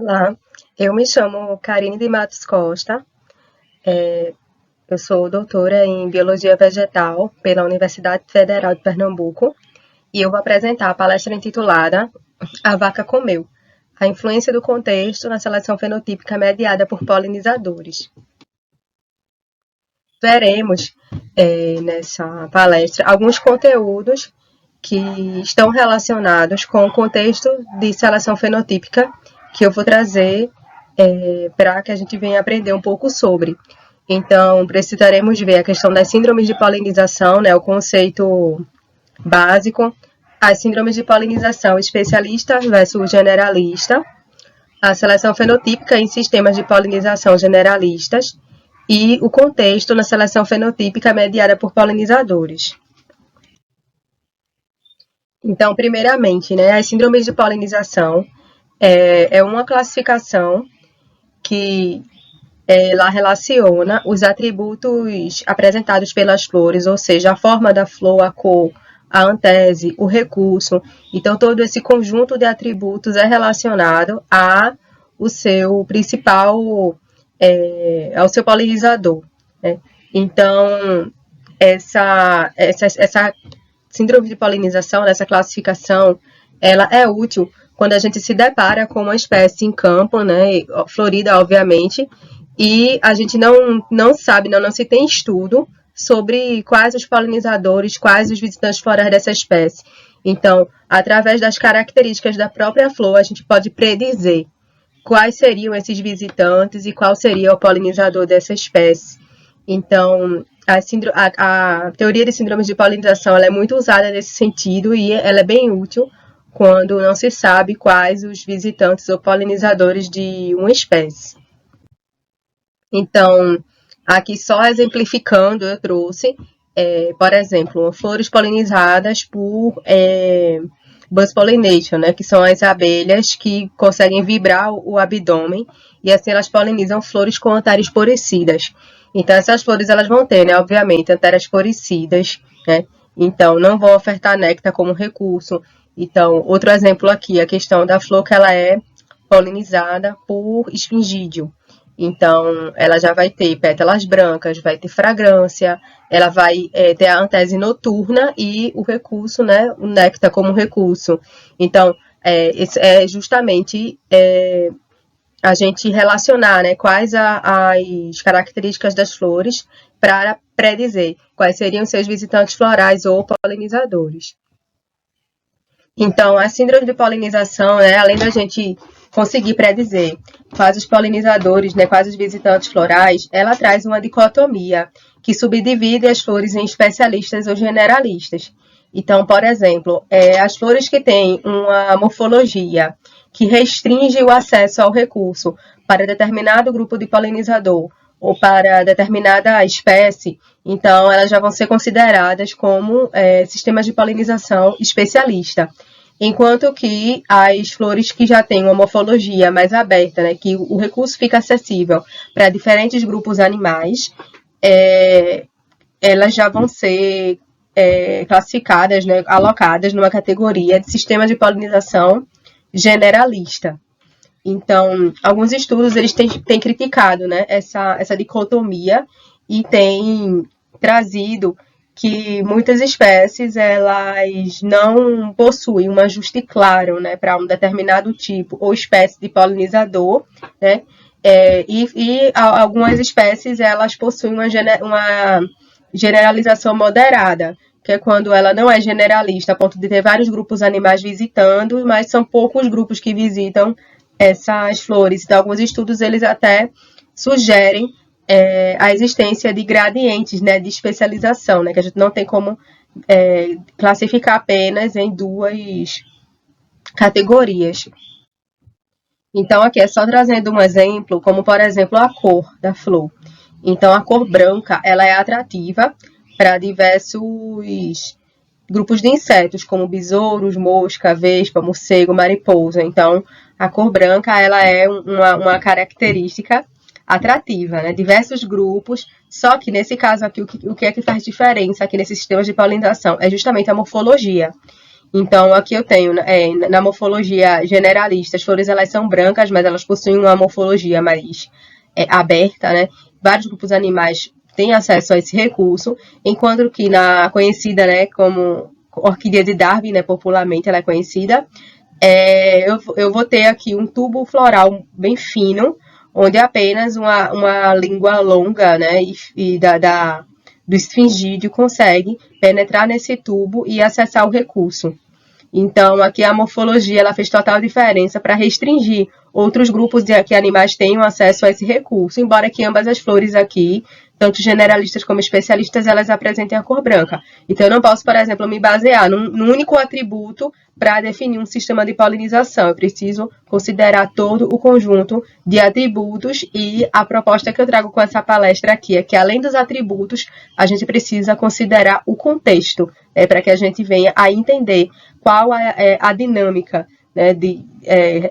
Olá, eu me chamo Karine de Matos Costa, eu sou doutora em Biologia Vegetal pela Universidade Federal de Pernambuco e eu vou apresentar a palestra intitulada A Vaca Comeu, a influência do contexto na seleção fenotípica mediada por polinizadores. Veremos nessa palestra alguns conteúdos que estão relacionados com o contexto de seleção fenotípica que eu vou trazer para que a gente venha aprender um pouco sobre. Então, precisaremos ver a questão das síndromes de polinização, né, o conceito básico, as síndromes de polinização especialista versus generalista, a seleção fenotípica em sistemas de polinização generalistas e o contexto na seleção fenotípica mediada por polinizadores. Então, primeiramente, né, as síndromes de polinização é uma classificação que ela relaciona os atributos apresentados pelas flores, ou seja, a forma da flor, a cor, a antese, o recurso. Então, todo esse conjunto de atributos é relacionado ao seu principal, ao seu polinizador, né? Então, essa síndrome de polinização, essa classificação, ela é útil quando a gente se depara com uma espécie em campo, né, florida, obviamente, e a gente não sabe, não se tem estudo sobre quais os polinizadores, quais os visitantes florais dessa espécie. Então, através das características da própria flor, a gente pode predizer quais seriam esses visitantes e qual seria o polinizador dessa espécie. Então, a teoria de síndromes de polinização ela é muito usada nesse sentido e ela é bem útil quando não se sabe quais os visitantes ou polinizadores de uma espécie. Então, aqui só exemplificando, eu trouxe, por exemplo, flores polinizadas por buzz pollination, né, que são as abelhas que conseguem vibrar o abdômen e assim elas polinizam flores com anterosporicidas. Então, essas flores elas vão ter, né, obviamente, anterosporicidas, né? Então, não vão ofertar néctar como recurso. Então, outro exemplo aqui, a questão da flor que ela é polinizada por esfingídio. Então, ela já vai ter pétalas brancas, vai ter fragrância, ela vai ter a antese noturna e o recurso, né, o néctar como recurso. Então, é justamente a gente relacionar, né, quais as características das flores para predizer quais seriam seus visitantes florais ou polinizadores. Então, a síndrome de polinização, né, além da gente conseguir predizer quais os polinizadores, né, quais os visitantes florais, ela traz uma dicotomia que subdivide as flores em especialistas ou generalistas. Então, por exemplo, as flores que têm uma morfologia que restringe o acesso ao recurso para determinado grupo de polinizador ou para determinada espécie, então elas já vão ser consideradas como sistemas de polinização especialista. Enquanto que as flores que já têm uma morfologia mais aberta, né, que o recurso fica acessível para diferentes grupos animais, elas já vão ser classificadas, né, alocadas numa categoria de sistema de polinização generalista. Então, alguns estudos eles têm criticado, né, essa dicotomia e têm trazido que muitas espécies elas não possuem um ajuste claro, né, para um determinado tipo ou espécie de polinizador, né, e algumas espécies elas possuem uma generalização moderada, que é quando ela não é generalista, a ponto de ter vários grupos animais visitando, mas são poucos grupos que visitam essas flores. Então, alguns estudos eles até sugerem a existência de gradientes, né, de especialização, né, que a gente não tem como classificar apenas em duas categorias. Então, aqui é só trazendo um exemplo, como, por exemplo, a cor da flor. Então, a cor branca ela é atrativa para diversos grupos de insetos, como besouros, mosca, vespa, morcego, mariposa. Então, a cor branca ela é uma característica atrativa, né? Diversos grupos, só que nesse caso aqui, o que é que faz diferença aqui nesses sistemas de polinização? É justamente a morfologia. Então, aqui eu tenho, na morfologia generalista, as flores elas são brancas, mas elas possuem uma morfologia mais aberta, né? Vários grupos animais têm acesso a esse recurso, enquanto que na conhecida, né, como orquídea de Darwin, né, popularmente ela é conhecida, eu vou ter aqui um tubo floral bem fino, onde apenas uma língua longa, né, do esfingídeo consegue penetrar nesse tubo e acessar o recurso. Então, aqui a morfologia ela fez total diferença para restringir outros grupos de que animais tenham acesso a esse recurso, embora que ambas as flores aqui, tanto generalistas como especialistas, elas apresentem a cor branca. Então, eu não posso, por exemplo, me basear num único atributo para definir um sistema de polinização. Eu preciso considerar todo o conjunto de atributos e a proposta que eu trago com essa palestra aqui é que, além dos atributos, a gente precisa considerar o contexto, para que a gente venha a entender qual é a dinâmica, né,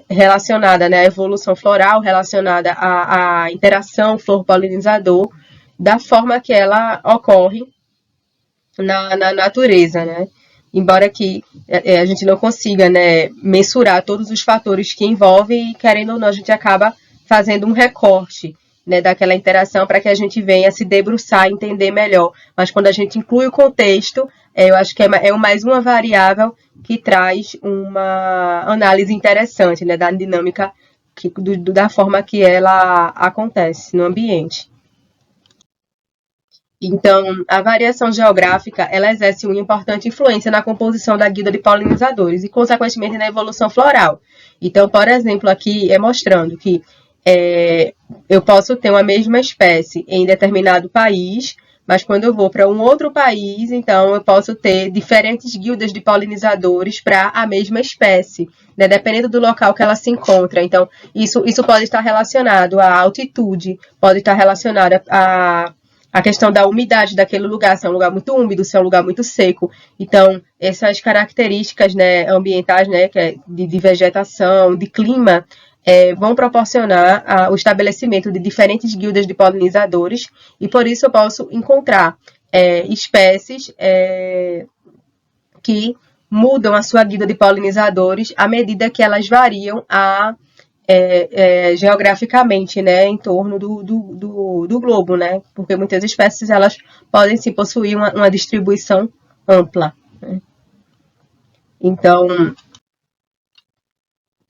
relacionada, né, à evolução floral, relacionada à interação flor-polinizador, da forma que ela ocorre na natureza, né? Embora que a gente não consiga, né, mensurar todos os fatores que envolvem, e querendo ou não, a gente acaba fazendo um recorte, né, daquela interação para que a gente venha se debruçar e entender melhor. Mas quando a gente inclui o contexto, eu acho que é mais uma variável que traz uma análise interessante, né, da dinâmica, da forma que ela acontece no ambiente. Então, a variação geográfica, ela exerce uma importante influência na composição da guilda de polinizadores e, consequentemente, na evolução floral. Então, por exemplo, aqui é mostrando que eu posso ter uma mesma espécie em determinado país, mas quando eu vou para um outro país, então eu posso ter diferentes guildas de polinizadores para a mesma espécie, né, dependendo do local que ela se encontra. Então, isso pode estar relacionado à altitude, pode estar relacionado a questão da umidade daquele lugar, se é um lugar muito úmido, se é um lugar muito seco. Então, essas características, né, ambientais, né, de vegetação, de clima, vão proporcionar o estabelecimento de diferentes guildas de polinizadores, e por isso eu posso encontrar espécies que mudam a sua guilda de polinizadores à medida que elas variam geograficamente, né, em torno do globo, né, porque muitas espécies elas podem se possuir uma distribuição ampla, né? Então,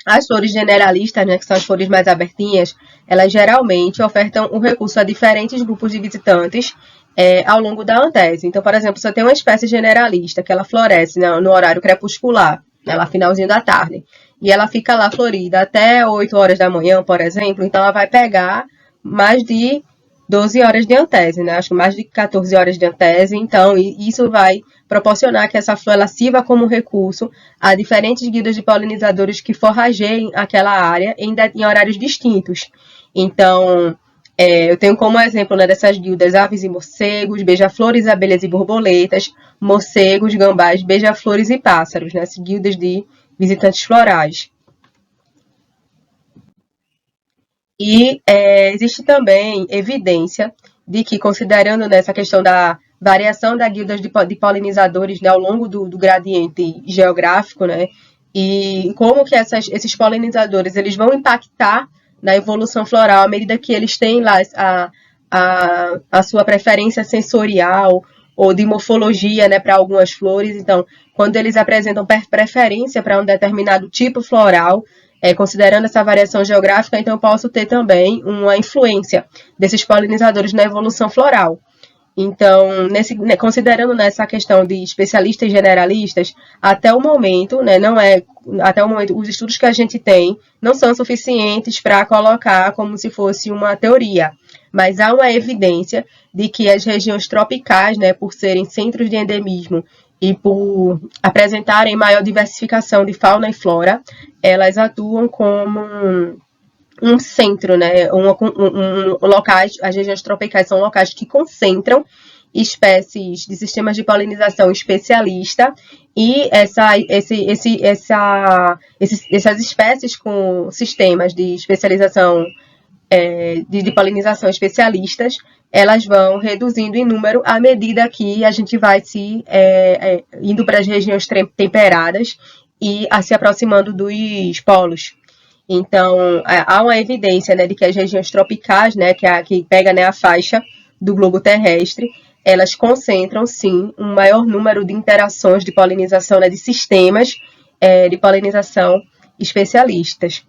as flores generalistas, né, que são as flores mais abertinhas, elas geralmente ofertam um recurso a diferentes grupos de visitantes ao longo da antese. Então, por exemplo, se eu tenho uma espécie generalista que ela floresce no horário crepuscular, né, lá finalzinho da tarde, e ela fica lá florida até 8 horas da manhã, por exemplo, então ela vai pegar mais de 12 horas de antese, né? Acho que mais de 14 horas de antese, então isso vai proporcionar que essa flor ela sirva como recurso a diferentes guildas de polinizadores que forrageiem aquela área em horários distintos. Então, eu tenho como exemplo, né, dessas guildas aves e morcegos, beija-flores, abelhas e borboletas, morcegos, gambás, beija-flores e pássaros, né? Essas guildas de visitantes florais. E existe também evidência de que, considerando nessa questão da variação da guilda de polinizadores, né, ao longo do gradiente geográfico, né, e como que esses polinizadores eles vão impactar na evolução floral à medida que eles têm lá a sua preferência sensorial ou de morfologia, né, para algumas flores. Então, quando eles apresentam preferência para um determinado tipo floral, considerando essa variação geográfica, então eu posso ter também uma influência desses polinizadores na evolução floral. Então, considerando nessa questão de especialistas e generalistas, até o momento, né, os estudos que a gente tem não são suficientes para colocar como se fosse uma teoria, mas há uma evidência de que as regiões tropicais, né, por serem centros de endemismo e por apresentarem maior diversificação de fauna e flora, elas atuam como um centro, né? Locais, as regiões tropicais são locais que concentram espécies de sistemas de polinização especialista, e essas espécies com sistemas de especialização de polinização especialistas, elas vão reduzindo em número à medida que a gente vai indo para as regiões temperadas e se aproximando dos polos. Então, há uma evidência, né, de que as regiões tropicais, né, que pega, né, a faixa do globo terrestre, elas concentram, sim, um maior número de interações de polinização, né, de sistemas de polinização especialistas.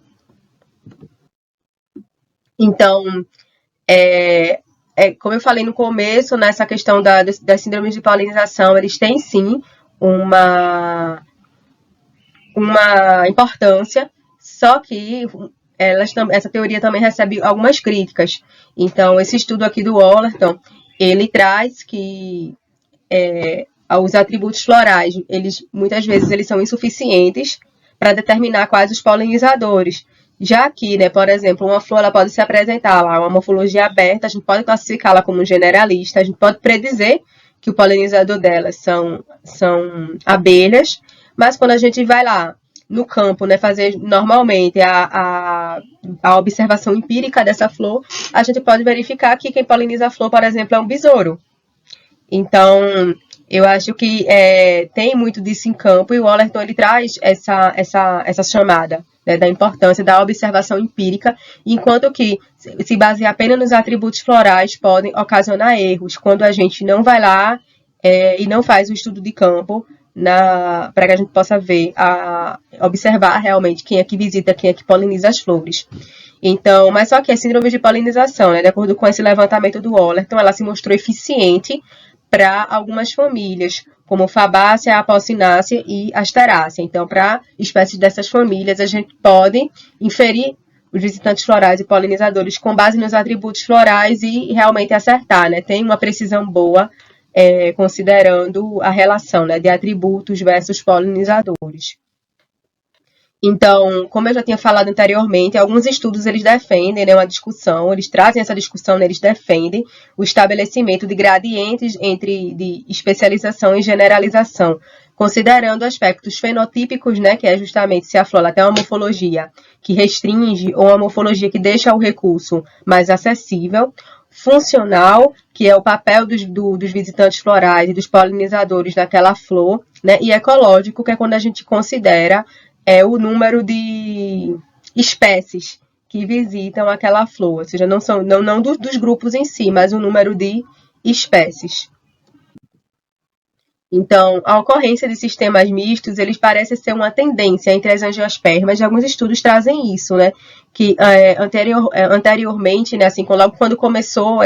Então, como eu falei no começo, nessa questão das síndromes de polinização, eles têm, sim, uma importância, só que essa teoria também recebe algumas críticas. Então, esse estudo aqui do Wollerton, ele traz que os atributos florais, muitas vezes eles são insuficientes para determinar quais os polinizadores. Já que, né, por exemplo, uma flor ela pode se apresentar lá, uma morfologia aberta, a gente pode classificá-la como generalista, a gente pode predizer que o polinizador delas são abelhas, mas quando a gente vai lá no campo, né, fazer normalmente a observação empírica dessa flor, a gente pode verificar que quem poliniza a flor, por exemplo, é um besouro. Então, eu acho que tem muito disso em campo, e o Wollerton ele traz essa chamada, né, da importância da observação empírica, enquanto que se basear apenas nos atributos florais podem ocasionar erros, quando a gente não vai lá e não faz o estudo de campo para que a gente possa ver, observar realmente quem é que visita, quem é que poliniza as flores. Então, mas só que a síndrome de polinização, né, de acordo com esse levantamento do Wollerton, ela se mostrou eficiente para algumas famílias, como Fabaceae, Apocynaceae e Asterácea. Então, para espécies dessas famílias, a gente pode inferir os visitantes florais e polinizadores com base nos atributos florais e realmente acertar, né? Tem uma precisão boa, considerando a relação, né, de atributos versus polinizadores. Então, como eu já tinha falado anteriormente, alguns estudos eles defendem, né, uma discussão, eles trazem essa discussão, né, eles defendem o estabelecimento de gradientes de especialização e generalização, considerando aspectos fenotípicos, né, que é justamente se a flor tem uma morfologia que restringe ou uma morfologia que deixa o recurso mais acessível, funcional, que é o papel dos visitantes florais e dos polinizadores daquela flor, né, e ecológico, que é quando a gente considera o número de espécies que visitam aquela flor, ou seja, não dos grupos em si, mas o número de espécies. Então, a ocorrência de sistemas mistos, eles parecem ser uma tendência entre as angiospermas, e alguns estudos trazem isso, né? Que anteriormente, né, assim, quando começou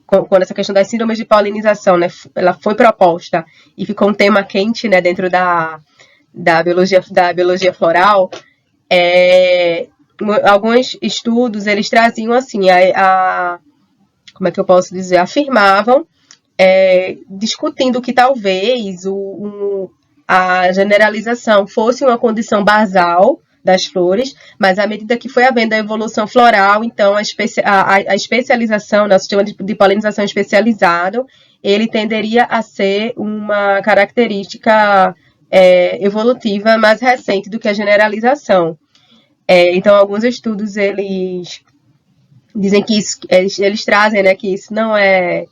quando essa questão das síndromes de polinização, né, ela foi proposta e ficou um tema quente, né, dentro da biologia floral, alguns estudos eles traziam assim, como é que eu posso dizer, afirmavam, discutindo que talvez a generalização fosse uma condição basal das flores, mas à medida que foi havendo a evolução floral, então a especialização, né, o sistema de polinização especializado, ele tenderia a ser uma característica evolutiva mais recente do que a generalização. Então, alguns estudos eles dizem que isso, eles trazem, né, que isso não é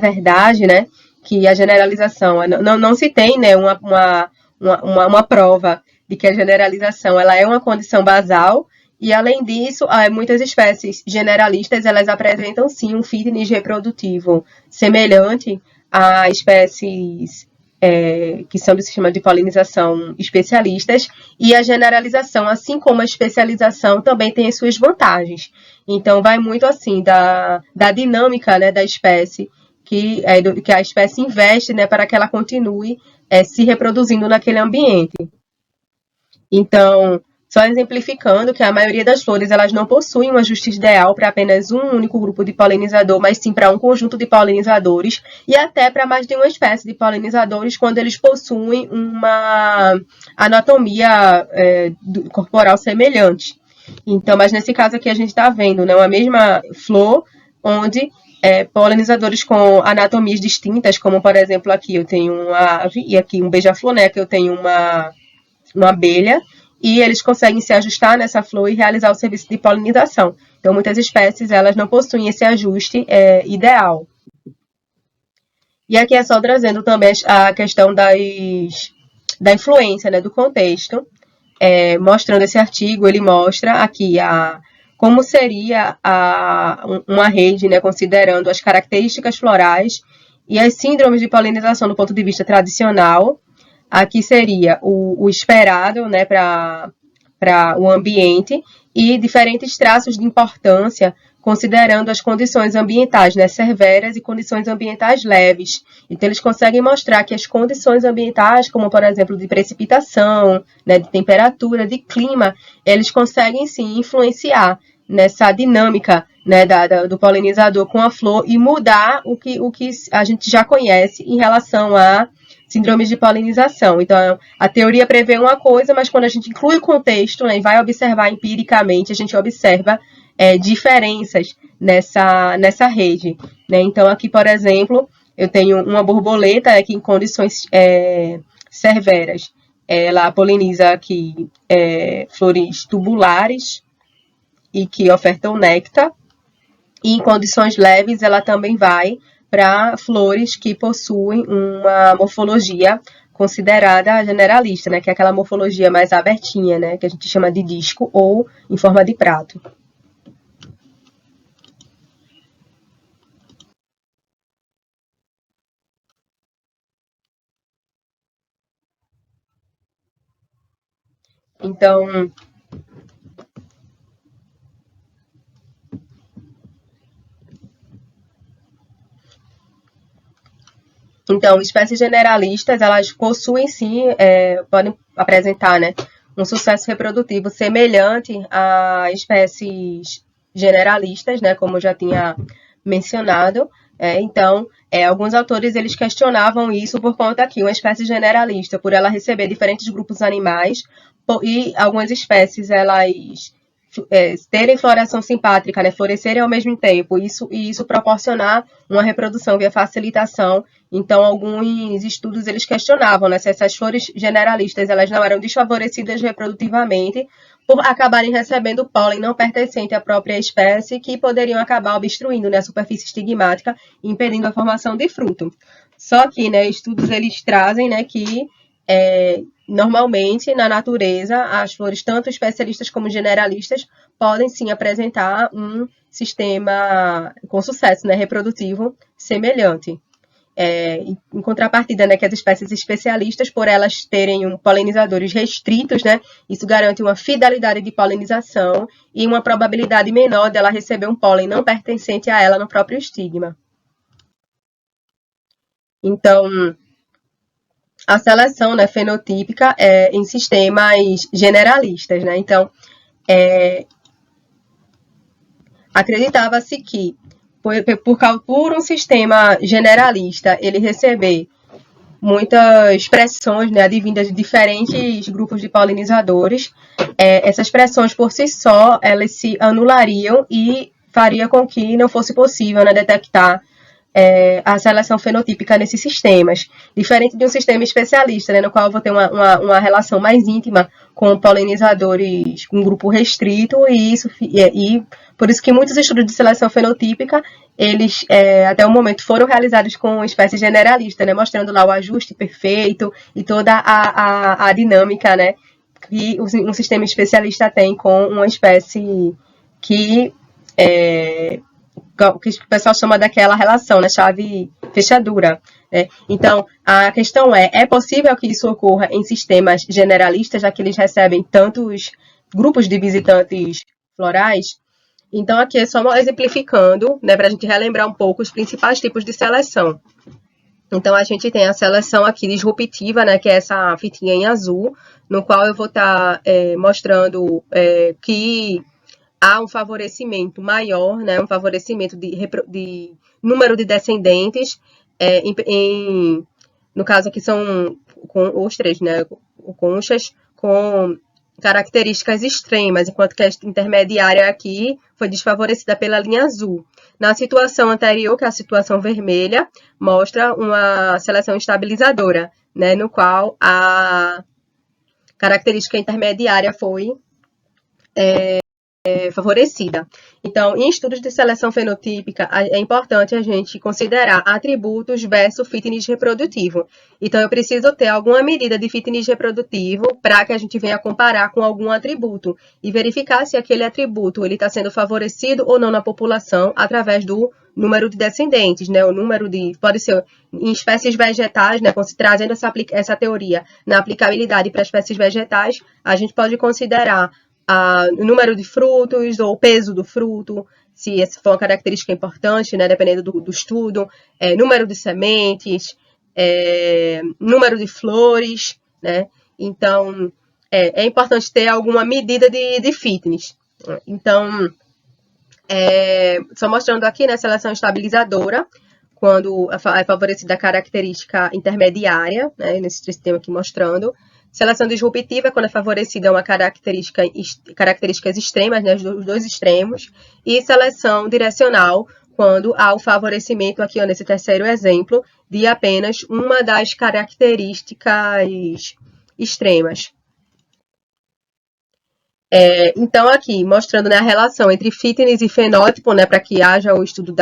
verdade, né, que a generalização não se tem, né, uma prova de que a generalização ela é uma condição basal, e além disso, muitas espécies generalistas elas apresentam sim um fitness reprodutivo semelhante a espécies que são do sistema de polinização especialistas, e a generalização, assim como a especialização, também tem as suas vantagens. Então, vai muito assim da dinâmica, né, da espécie, que a espécie investe, né, para que ela continue se reproduzindo naquele ambiente. Então, só exemplificando que a maioria das flores elas não possuem uma justiça ideal para apenas um único grupo de polinizador, mas sim para um conjunto de polinizadores e até para mais de uma espécie de polinizadores quando eles possuem uma anatomia corporal semelhante. Então, mas nesse caso aqui a gente está vendo, né, uma mesma flor onde polinizadores com anatomias distintas, como por exemplo aqui eu tenho uma ave e aqui um beija-flor, né, que eu tenho uma abelha. e eles conseguem se ajustar nessa flor e realizar o serviço de polinização. Então, muitas espécies elas não possuem esse ajuste ideal. E aqui é só trazendo também a questão da influência, né, do contexto, mostrando esse artigo, ele mostra aqui como seria uma rede, né, considerando as características florais e as síndromes de polinização do ponto de vista tradicional. Aqui seria o esperado, né, para o ambiente e diferentes traços de importância, considerando as condições ambientais, né, severas e condições ambientais leves. Então, eles conseguem mostrar que as condições ambientais, como, por exemplo, de precipitação, né, de temperatura, de clima, eles conseguem, sim, influenciar nessa dinâmica, né, do polinizador com a flor e mudar o que a gente já conhece em relação a síndromes de polinização. Então, a teoria prevê uma coisa, mas quando a gente inclui o contexto, né, e vai observar empiricamente, a gente observa diferenças nessa rede. Né? Então, aqui, por exemplo, eu tenho uma borboleta que em condições severas, ela poliniza aqui flores tubulares e que ofertam néctar, e em condições leves ela também vai para flores que possuem uma morfologia considerada generalista, né, que é aquela morfologia mais abertinha, né, que a gente chama de disco ou em forma de prato. Então, espécies generalistas, elas possuem sim, podem apresentar, né, um sucesso reprodutivo semelhante a espécies generalistas, né, como eu já tinha mencionado. Então, alguns autores eles questionavam isso por conta que uma espécie generalista, por ela receber diferentes grupos animais, e algumas espécies elas terem floração simpátrica, né, florescerem ao mesmo tempo, isso proporcionar uma reprodução via facilitação. Então, alguns estudos eles questionavam, né, se essas flores generalistas elas não eram desfavorecidas reprodutivamente por acabarem recebendo pólen não pertencente à própria espécie, que poderiam acabar obstruindo, né, a superfície estigmática, impedindo a formação de fruto. Só que, né, estudos eles trazem, né, que normalmente, na natureza, as flores, tanto especialistas como generalistas, podem sim apresentar um sistema com sucesso, né, reprodutivo semelhante. Em contrapartida, né, que as espécies especialistas, por elas terem polinizadores restritos, né, isso garante uma fidelidade de polinização e uma probabilidade menor dela receber um pólen não pertencente a ela no próprio estigma. Então, a seleção, né, fenotípica em sistemas generalistas. Né? Então, acreditava-se que, por um sistema generalista, ele receber muitas pressões, né, advindas de diferentes grupos de polinizadores, essas pressões por si só, elas se anulariam e faria com que não fosse possível, né, detectar a seleção fenotípica nesses sistemas. Diferente de um sistema especialista, né, no qual eu vou ter uma relação mais íntima com polinizadores com um grupo restrito, e por isso que muitos estudos de seleção fenotípica, eles até o momento foram realizados com espécies generalistas, né, mostrando lá o ajuste perfeito e toda a dinâmica, né, que um sistema especialista tem com uma espécie que o que o pessoal chama daquela relação, né, chave-fechadura. Né? Então, a questão é possível que isso ocorra em sistemas generalistas, já que eles recebem tantos grupos de visitantes florais? Então, aqui é só exemplificando, né, para a gente relembrar um pouco os principais tipos de seleção. Então, a gente tem a seleção aqui disruptiva, né, que é essa fitinha em azul, no qual eu vou estar mostrando que há um favorecimento maior, né, um favorecimento de número de descendentes, no caso aqui são com os três, né, conchas com características extremas, enquanto que a intermediária aqui foi desfavorecida pela linha azul. Na situação anterior, que é a situação vermelha, mostra uma seleção estabilizadora, né, no qual característica intermediária foi favorecida. Então, em estudos de seleção fenotípica, é importante a gente considerar atributos versus fitness reprodutivo. Então, eu preciso ter alguma medida de fitness reprodutivo para que a gente venha comparar com algum atributo e verificar se aquele atributo está sendo favorecido ou não na população através do número de descendentes, né? O número de, pode ser em espécies vegetais, né? Trazendo essa teoria na aplicabilidade para espécies vegetais, a gente pode considerar o número de frutos ou o peso do fruto, se essa for uma característica importante, né, dependendo do estudo, número de sementes, número de flores, né? Então, é importante ter alguma medida de fitness. Então, só mostrando aqui, né, seleção estabilizadora, quando é favorecida a característica intermediária, né, nesse sistema aqui mostrando. Seleção disruptiva, quando é favorecida uma características extremas, né, dos dois extremos. E seleção direcional, quando há o favorecimento, aqui ó, nesse terceiro exemplo, de apenas uma das características extremas. Então, aqui, mostrando, né, a relação entre fitness e fenótipo, né, para que haja o estudo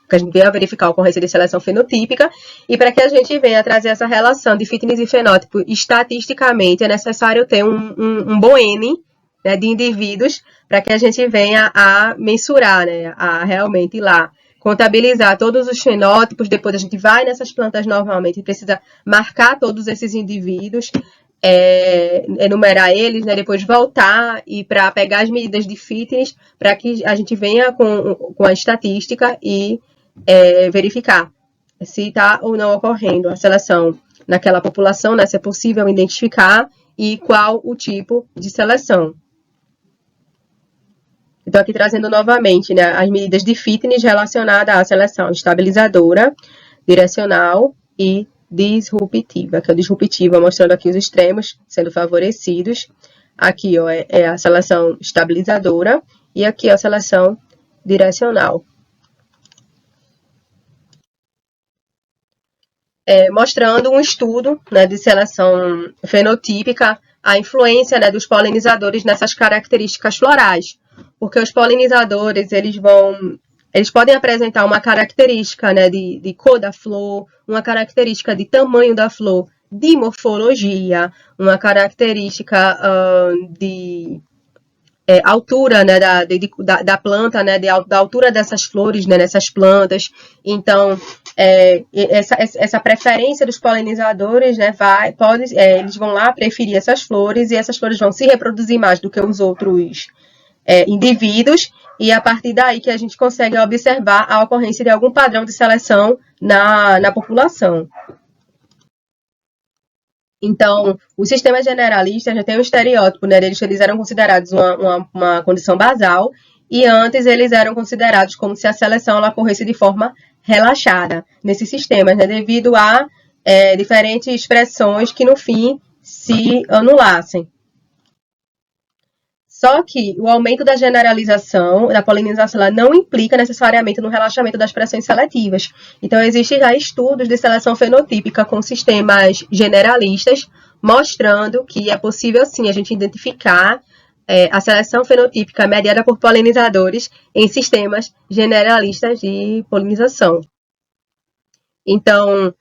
que a gente venha verificar a ocorrência de seleção fenotípica, e para que a gente venha trazer essa relação de fitness e fenótipo, estatisticamente é necessário ter um bom N, né, de indivíduos para que a gente venha a mensurar, né, a realmente ir lá contabilizar todos os fenótipos. Depois a gente vai nessas plantas novamente, precisa marcar todos esses indivíduos, enumerar eles, né, depois voltar e para pegar as medidas de fitness para que a gente venha com a estatística e verificar se está ou não ocorrendo a seleção naquela população, né, se é possível identificar e qual o tipo de seleção. Então, aqui trazendo novamente, né, as medidas de fitness relacionadas à seleção estabilizadora, direcional e disruptiva, que é a disruptiva mostrando aqui os extremos sendo favorecidos. Aqui ó, é a seleção estabilizadora e aqui é a seleção direcional. Mostrando um estudo, né, de seleção fenotípica, a influência, né, dos polinizadores nessas características florais. Porque os polinizadores, eles podem apresentar uma característica, né, de cor da flor, uma característica de tamanho da flor, de morfologia, uma característica de altura, né, da planta, né, da altura dessas flores, né, nessas plantas. Então, essa preferência dos polinizadores, né, eles vão lá preferir essas flores e essas flores vão se reproduzir mais do que os outros indivíduos, e a partir daí que a gente consegue observar a ocorrência de algum padrão de seleção na população. Então, os sistemas generalistas já têm um estereótipo, né? Eles eram considerados uma condição basal, e antes eles eram considerados como se a seleção ela ocorresse de forma relaxada nesses sistemas, né? Devido a diferentes expressões que, no fim, se anulassem. Só que o aumento da generalização, da polinização, ela não implica necessariamente no relaxamento das pressões seletivas. Então, existem já estudos de seleção fenotípica com sistemas generalistas, mostrando que é possível, sim, a gente identificar a seleção fenotípica mediada por polinizadores em sistemas generalistas de polinização. Então,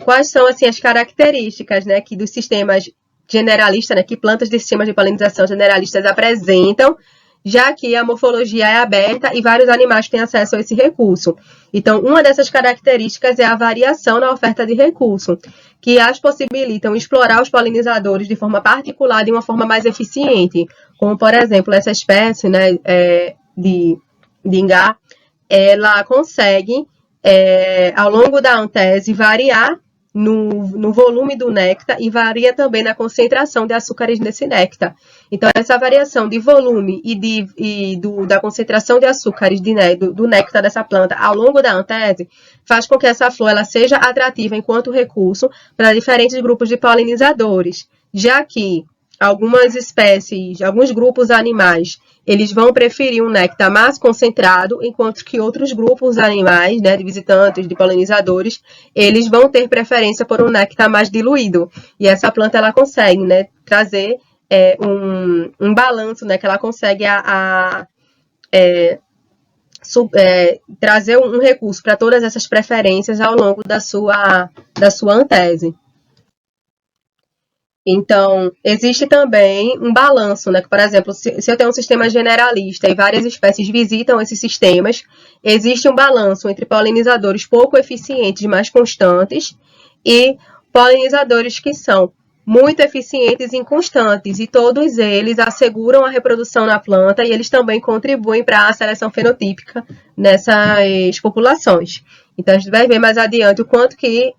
quais são assim, as características, né, que dos sistemas generalista, né, que plantas de sistemas de polinização generalistas apresentam, já que a morfologia é aberta e vários animais têm acesso a esse recurso. Então, uma dessas características é a variação na oferta de recurso, que as possibilitam explorar os polinizadores de forma particular, de uma forma mais eficiente, como, por exemplo, essa espécie, né, de ingá, ela consegue, ao longo da antese, variar no volume do néctar e varia também na concentração de açúcares nesse néctar. Então, essa variação de volume e da concentração de açúcares do néctar dessa planta ao longo da antese faz com que essa flor ela seja atrativa enquanto recurso para diferentes grupos de polinizadores, já que algumas espécies, alguns grupos animais, eles vão preferir um néctar mais concentrado, enquanto que outros grupos animais, né, de visitantes, de polinizadores, eles vão ter preferência por um néctar mais diluído. E essa planta, ela consegue, né, trazer um balanço, né, que ela consegue trazer um recurso para todas essas preferências ao longo da sua antese. Então, existe também um balanço, né? Por exemplo, se eu tenho um sistema generalista e várias espécies visitam esses sistemas, existe um balanço entre polinizadores pouco eficientes, mais constantes, e polinizadores que são muito eficientes e inconstantes, e todos eles asseguram a reprodução na planta e eles também contribuem para a seleção fenotípica nessas populações. Então, a gente vai ver mais adiante o quanto que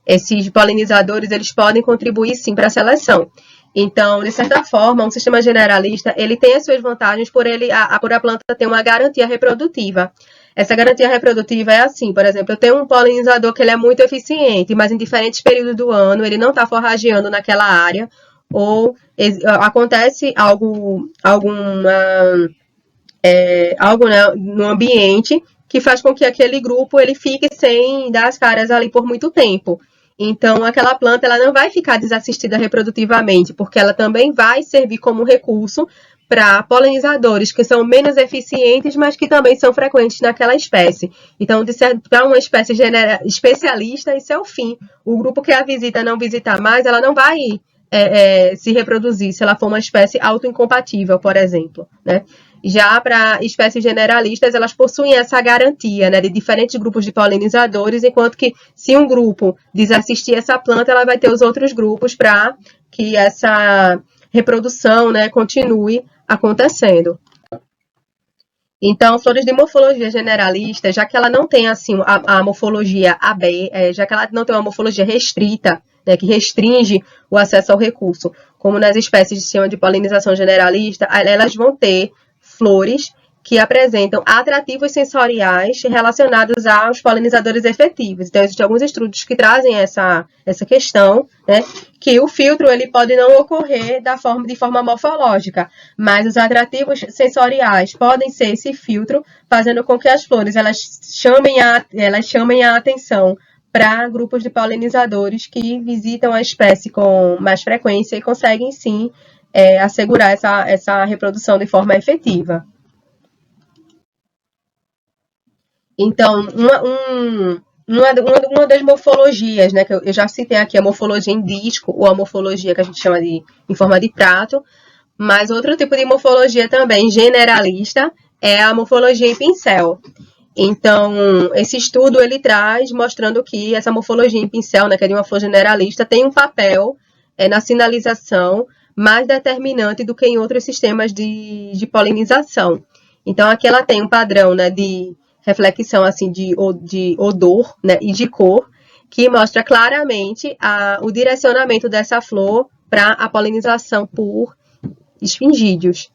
esses polinizadores eles podem contribuir sim para a seleção. Então, de certa forma, um sistema generalista ele tem as suas vantagens por a planta ter uma garantia reprodutiva. Essa garantia reprodutiva é assim, por exemplo, eu tenho um polinizador que ele é muito eficiente, mas em diferentes períodos do ano ele não está forrageando naquela área, ou acontece algo né, no ambiente que faz com que aquele grupo ele fique sem dar as caras ali por muito tempo. Então, aquela planta ela não vai ficar desassistida reprodutivamente, porque ela também vai servir como recurso para polinizadores que são menos eficientes, mas que também são frequentes naquela espécie. Então, para uma espécie especialista, isso é o fim. O grupo que a visita não visitar mais, ela não vai se reproduzir se ela for uma espécie autoincompatível, por exemplo, né? Já para espécies generalistas, elas possuem essa garantia, né, de diferentes grupos de polinizadores, enquanto que se um grupo desassistir essa planta, ela vai ter os outros grupos para que essa reprodução, né, continue acontecendo. Então, flores de morfologia generalista, já que ela não tem assim a morfologia já que ela não tem uma morfologia restrita, né, que restringe o acesso ao recurso, como nas espécies de sistema de polinização generalista, elas vão ter flores que apresentam atrativos sensoriais relacionados aos polinizadores efetivos. Então, existem alguns estudos que trazem essa questão, né, que o filtro ele pode não ocorrer de forma morfológica, mas os atrativos sensoriais podem ser esse filtro, fazendo com que as flores elas chamem a atenção para grupos de polinizadores que visitam a espécie com mais frequência e conseguem, sim, assegurar essa reprodução de forma efetiva. Então, uma das morfologias, né, que eu já citei aqui, a morfologia em disco, ou a morfologia que a gente chama em forma de prato, mas outro tipo de morfologia também generalista é a morfologia em pincel. Então, esse estudo ele traz mostrando que essa morfologia em pincel, né, que é de uma flor generalista, tem um papel na sinalização mais determinante do que em outros sistemas de polinização. Então, aqui ela tem um padrão, né, de reflexão assim, de odor, né, e de cor, que mostra claramente o direcionamento dessa flor para a polinização por esfingídeos.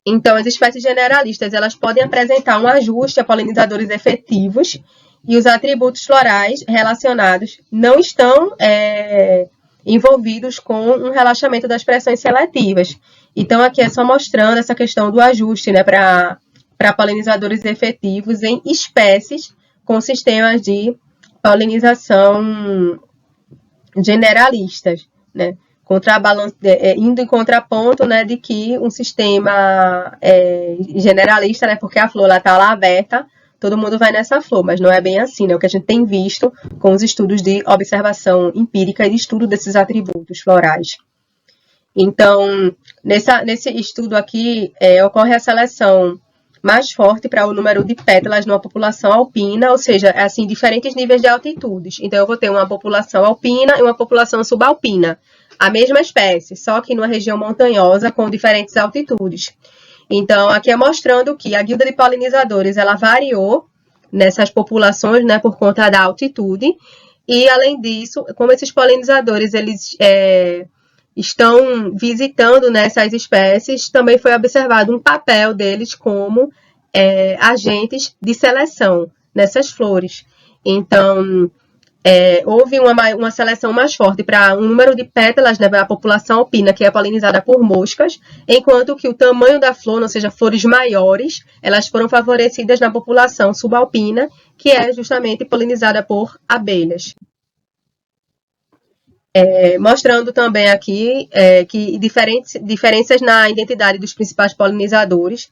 Então, as espécies generalistas elas podem apresentar um ajuste a polinizadores efetivos e os atributos florais relacionados não estão envolvidos com um relaxamento das pressões seletivas. Então, aqui é só mostrando essa questão do ajuste, né, para polinizadores efetivos em espécies com sistemas de polinização generalistas, né? Indo em contraponto, né, de que um sistema generalista, né, porque a flor está lá aberta, todo mundo vai nessa flor, mas não é bem assim, né? O que a gente tem visto com os estudos de observação empírica e de estudo desses atributos florais. Então, nesse estudo aqui, ocorre a seleção mais forte para o número de pétalas numa população alpina, ou seja, assim, diferentes níveis de altitudes. Então, eu vou ter uma população alpina e uma população subalpina. A mesma espécie, só que numa região montanhosa com diferentes altitudes. Então, aqui é mostrando que a guilda de polinizadores, ela variou nessas populações, né, por conta da altitude. E, além disso, como esses polinizadores, eles estão visitando nessas espécies, também foi observado um papel deles como agentes de seleção nessas flores. Então, houve uma seleção mais forte para um número de pétalas, né, da população alpina, que é polinizada por moscas, enquanto que o tamanho da flor, ou seja, flores maiores, elas foram favorecidas na população subalpina, que é justamente polinizada por abelhas. Mostrando também aqui que diferenças na identidade dos principais polinizadores,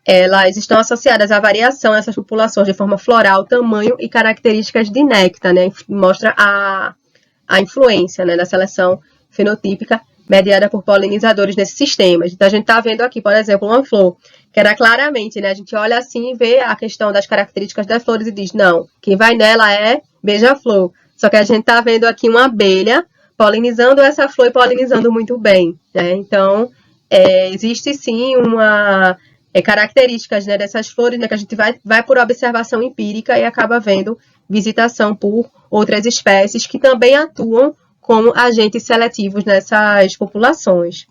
elas estão associadas à variação dessas populações de forma floral, tamanho e características de néctar, né? Mostra a influência, né, da seleção fenotípica mediada por polinizadores nesses sistemas. Então, a gente está vendo aqui, por exemplo, uma flor que era claramente, né, a gente olha assim e vê a questão das características das flores e diz, não, quem vai nela é beija-flor. Só que a gente está vendo aqui uma abelha polinizando essa flor e polinizando muito bem, né? Então, existe sim características, né, dessas flores, né, que a gente vai por observação empírica e acaba vendo visitação por outras espécies que também atuam como agentes seletivos nessas populações.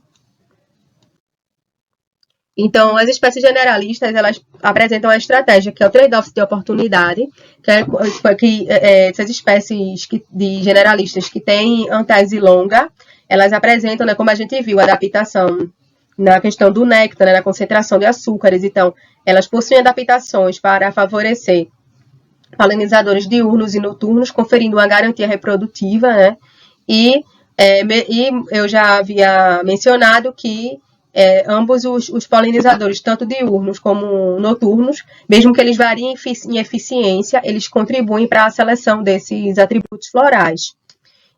Então, as espécies generalistas, elas apresentam a estratégia, que é o trade-off de oportunidade, que essas espécies de generalistas que têm antese longa, elas apresentam, né, como a gente viu, adaptação na questão do néctar, né, na concentração de açúcares. Então, elas possuem adaptações para favorecer polinizadores diurnos e noturnos, conferindo uma garantia reprodutiva, né? E eu já havia mencionado que ambos os polinizadores, tanto diurnos como noturnos, mesmo que eles variem em eficiência, eles contribuem para a seleção desses atributos florais.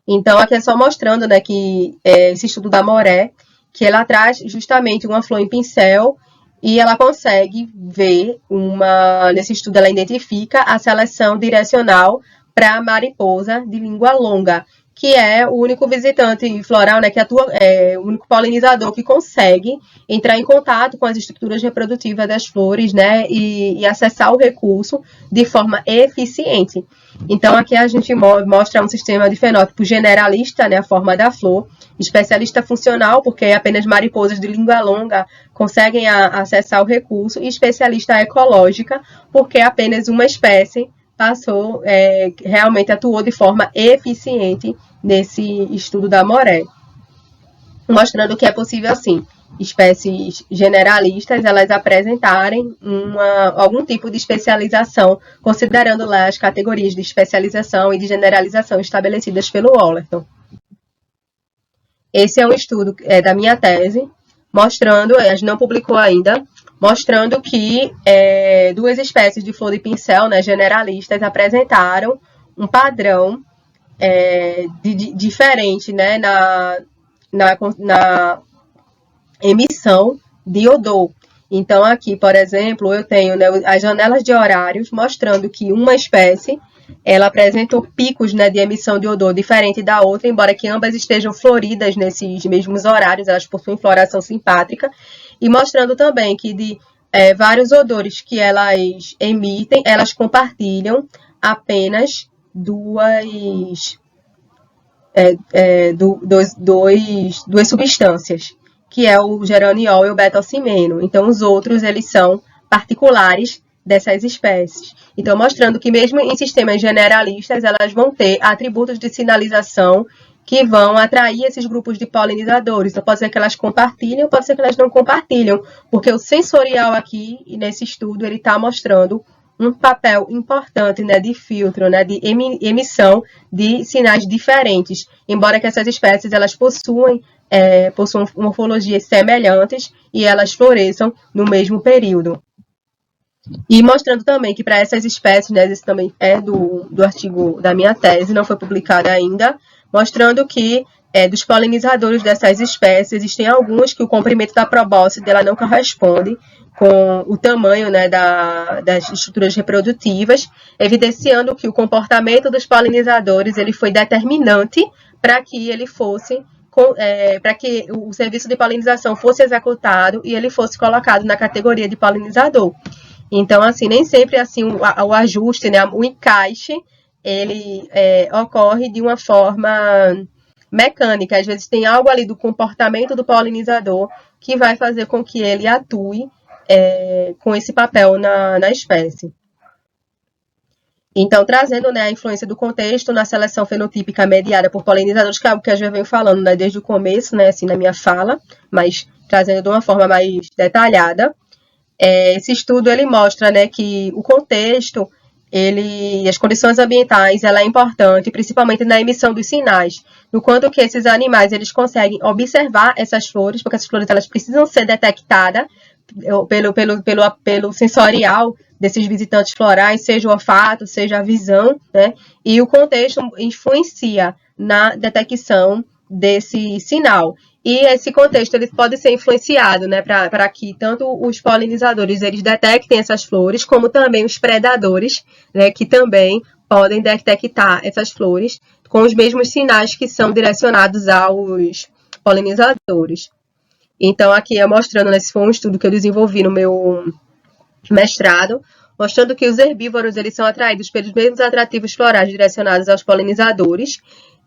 Então, aqui é só mostrando, né, que esse estudo da Moré, que ela traz justamente uma flor em pincel e ela consegue ver nesse estudo ela identifica a seleção direcional para a mariposa de língua longa, que é o único visitante floral, né, que atua, o único polinizador que consegue entrar em contato com as estruturas reprodutivas das flores, né, e acessar o recurso de forma eficiente. Então, aqui a gente mostra um sistema de fenótipo generalista, né, a forma da flor, especialista funcional, porque apenas mariposas de língua longa conseguem acessar o recurso, e especialista ecológica, porque apenas uma espécie realmente atuou de forma eficiente nesse estudo da Moré, mostrando que é possível, sim, espécies generalistas elas apresentarem algum tipo de especialização, considerando lá as categorias de especialização e de generalização estabelecidas pelo Wollerton. Esse é um estudo da minha tese, mostrando, a gente não publicou ainda, mostrando que duas espécies de flor de pincel, né, generalistas, apresentaram um padrão diferente, né, na emissão de odor. Então, aqui, por exemplo, eu tenho, né, as janelas de horários mostrando que uma espécie ela apresentou picos, né, de emissão de odor diferente da outra, embora que ambas estejam floridas nesses mesmos horários, elas possuem floração simpátrica, e mostrando também que de vários odores que elas emitem, elas compartilham apenas duas substâncias, que é o geraniol e o beta-ocimeno. Então, os outros, eles são particulares dessas espécies. Então, mostrando que mesmo em sistemas generalistas, elas vão ter atributos de sinalização que vão atrair esses grupos de polinizadores. Então, pode ser que elas compartilhem, pode ser que elas não compartilham, porque o sensorial aqui, nesse estudo, ele está mostrando um papel importante, né, de filtro, né, de emissão de sinais diferentes, embora que essas espécies elas possuam morfologias semelhantes e elas floresçam no mesmo período. E mostrando também que para essas espécies, né, esse também é do artigo da minha tese, não foi publicado ainda, mostrando que dos polinizadores dessas espécies, existem alguns que o comprimento da probóscide dela não corresponde com o tamanho, né, das estruturas reprodutivas, evidenciando que o comportamento dos polinizadores ele foi determinante para que ele fosse para que o serviço de polinização fosse executado e ele fosse colocado na categoria de polinizador. Então, assim, nem sempre assim o ajuste, né, o encaixe, ele ocorre de uma forma mecânica. Às vezes tem algo ali do comportamento do polinizador que vai fazer com que ele atue com esse papel na espécie. Então, trazendo, né, a influência do contexto na seleção fenotípica mediada por polinizadores, que é algo que eu já venho falando, né, desde o começo, né, assim, na minha fala, mas trazendo de uma forma mais detalhada. Esse estudo ele mostra, né, que o contexto, as condições ambientais, ela é importante, principalmente na emissão dos sinais, no quanto que esses animais eles conseguem observar essas flores, porque essas flores elas precisam ser detectadas pelo sensorial desses visitantes florais, seja o olfato, seja a visão, né? E o contexto influencia na detecção desse sinal. E esse contexto ele pode ser influenciado, né, para que tanto os polinizadores eles detectem essas flores, como também os predadores, né, que também podem detectar essas flores com os mesmos sinais que são direcionados aos polinizadores. Então, aqui é mostrando, né, esse foi um estudo que eu desenvolvi no meu mestrado, mostrando que os herbívoros eles são atraídos pelos mesmos atrativos florais direcionados aos polinizadores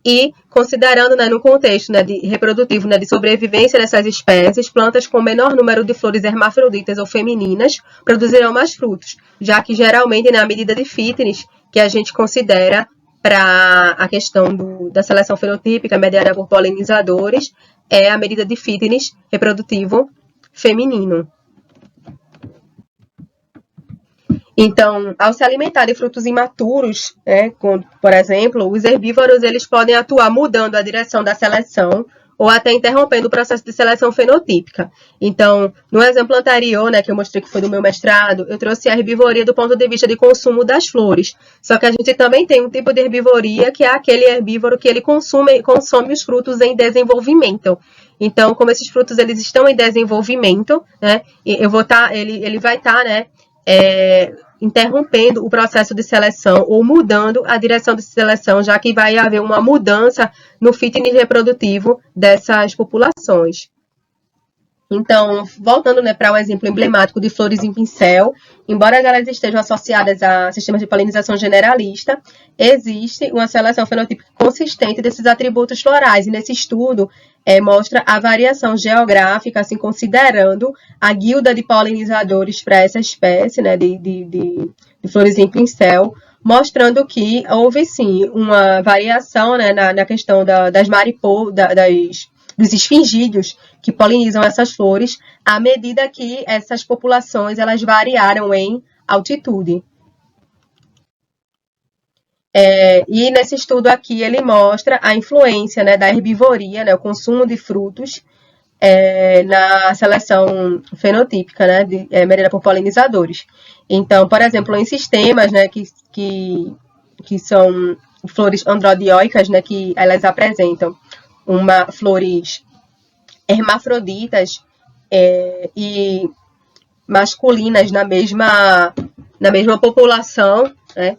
e considerando, né, no contexto, né, de reprodutivo, né, de sobrevivência dessas espécies, plantas com menor número de flores hermafroditas ou femininas produzirão mais frutos, já que geralmente, né, a medida de fitness que a gente considera para a questão da seleção fenotípica mediada por polinizadores é a medida de fitness reprodutivo feminino. Então, ao se alimentar de frutos imaturos, né, por exemplo, os herbívoros eles podem atuar mudando a direção da seleção ou até interrompendo o processo de seleção fenotípica. Então, no exemplo anterior, né, que eu mostrei que foi do meu mestrado, eu trouxe a herbivoria do ponto de vista de consumo das flores. Só que a gente também tem um tipo de herbivoria que é aquele herbívoro que ele consome os frutos em desenvolvimento. Então, como esses frutos eles estão em desenvolvimento, né, ele vai estar, né, interrompendo o processo de seleção ou mudando a direção de seleção, já que vai haver uma mudança no fitness reprodutivo dessas populações. Então, voltando, né, para um exemplo emblemático de flores em pincel, embora elas estejam associadas a sistemas de polinização generalista, existe uma seleção fenotípica consistente desses atributos florais, e nesse estudo mostra a variação geográfica, assim, considerando a guilda de polinizadores para essa espécie, né, de flores em pincel, mostrando que houve, sim, uma variação, né, na questão das mariposas, dos esfingídeos que polinizam essas flores, à medida que essas populações elas variaram em altitude. E nesse estudo aqui ele mostra a influência, né, da herbivoria, né, o consumo de frutos na seleção fenotípica, né, mediada por polinizadores. Então, por exemplo, em sistemas, né, que são flores androdioicas, né, que elas apresentam flores hermafroditas e masculinas na mesma população, né?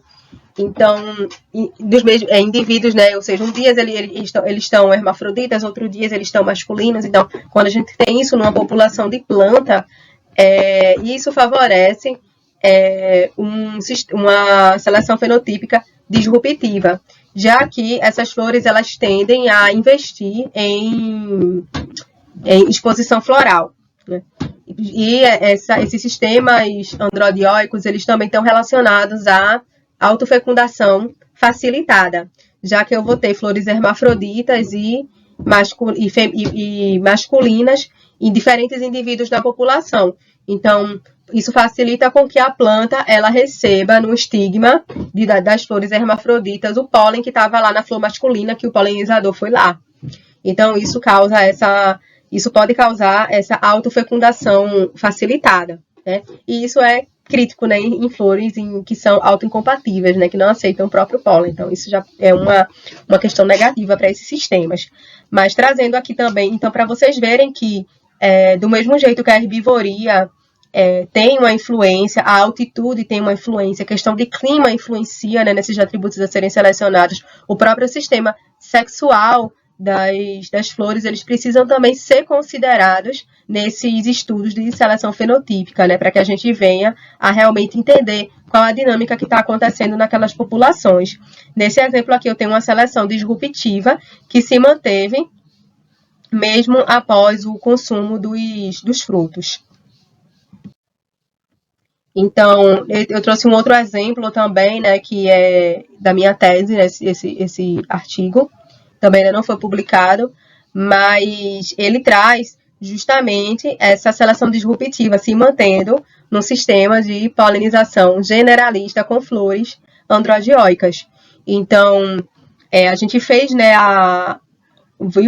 Então, dos mesmos indivíduos, né? Ou seja, um dia eles estão hermafroditas, outro dia eles estão masculinos. Então, quando a gente tem isso numa população de planta, isso favorece uma seleção fenotípica disruptiva, já que essas flores elas tendem a investir em exposição floral, né? E esses sistemas androdioicos eles também estão relacionados à autofecundação facilitada, já que eu vou ter flores hermafroditas e masculinas em diferentes indivíduos da população. Então, isso facilita com que a planta ela receba no estigma das flores hermafroditas o pólen que estava lá na flor masculina, que o polinizador foi lá. Então, isso pode causar essa autofecundação facilitada, né? E isso é crítico, né, em flores que são autoincompatíveis, né, que não aceitam o próprio pólen. Então, isso já é uma questão negativa para esses sistemas. Mas trazendo aqui também, então, para vocês verem que, do mesmo jeito que a herbivoria tem uma influência, a altitude tem uma influência, a questão de clima influencia, né, nesses atributos a serem selecionados, o próprio sistema sexual das flores, eles precisam também ser considerados nesses estudos de seleção fenotípica, né, para que a gente venha a realmente entender qual a dinâmica que está acontecendo naquelas populações. Nesse exemplo aqui eu tenho uma seleção disruptiva que se manteve mesmo após o consumo dos frutos. Então, eu trouxe um outro exemplo também, né, que é da minha tese, né, esse artigo, também ainda não foi publicado, mas ele traz justamente essa seleção disruptiva se mantendo num sistema de polinização generalista com flores androgeóicas. Então, a gente fez, né,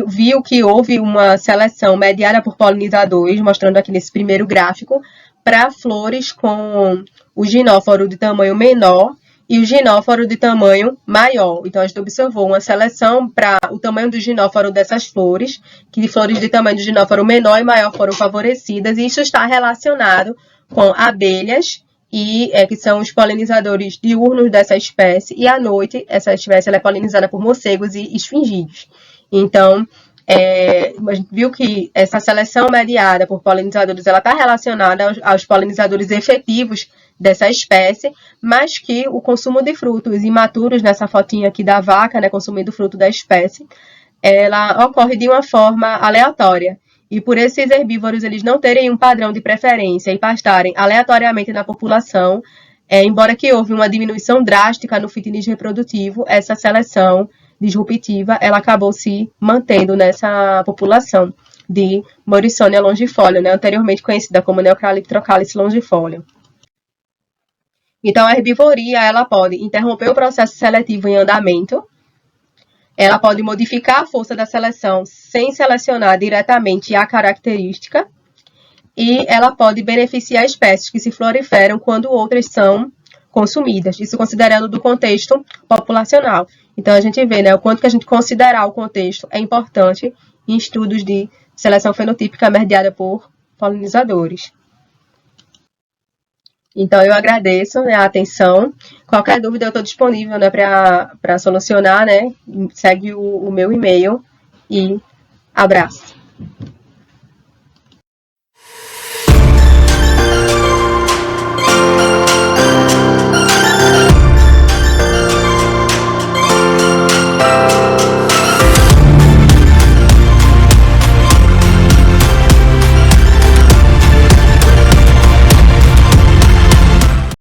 viu que houve uma seleção mediada por polinizadores, mostrando aqui nesse primeiro gráfico, para flores com o ginóforo de tamanho menor e o ginóforo de tamanho maior. Então, a gente observou uma seleção para o tamanho do ginóforo dessas flores, que flores de tamanho de ginóforo menor e maior foram favorecidas, e isso está relacionado com abelhas, que são os polinizadores diurnos dessa espécie, e à noite essa espécie ela é polinizada por morcegos e esfingídeos. Então, a gente viu que essa seleção mediada por polinizadores ela está relacionada aos polinizadores efetivos dessa espécie, mas que o consumo de frutos imaturos, nessa fotinha aqui da vaca, né, consumindo fruto da espécie, ela ocorre de uma forma aleatória. E por esses herbívoros eles não terem um padrão de preferência e pastarem aleatoriamente na população, embora que houve uma diminuição drástica no fitness reprodutivo, essa seleção disruptiva ela acabou se mantendo nessa população de Morrisonia longifolio, né, anteriormente conhecida como Neocralictrocalyx longifolio. Então, a herbivoria ela pode interromper o processo seletivo em andamento, ela pode modificar a força da seleção sem selecionar diretamente a característica, e ela pode beneficiar espécies que se proliferam quando outras são consumidas, isso considerando do contexto populacional. Então, a gente vê, né, o quanto que a gente considerar o contexto é importante em estudos de seleção fenotípica mediada por polinizadores. Então, eu agradeço, né, a atenção. Qualquer dúvida, eu estou disponível, né, para solucionar, né? Segue o meu e-mail e abraço.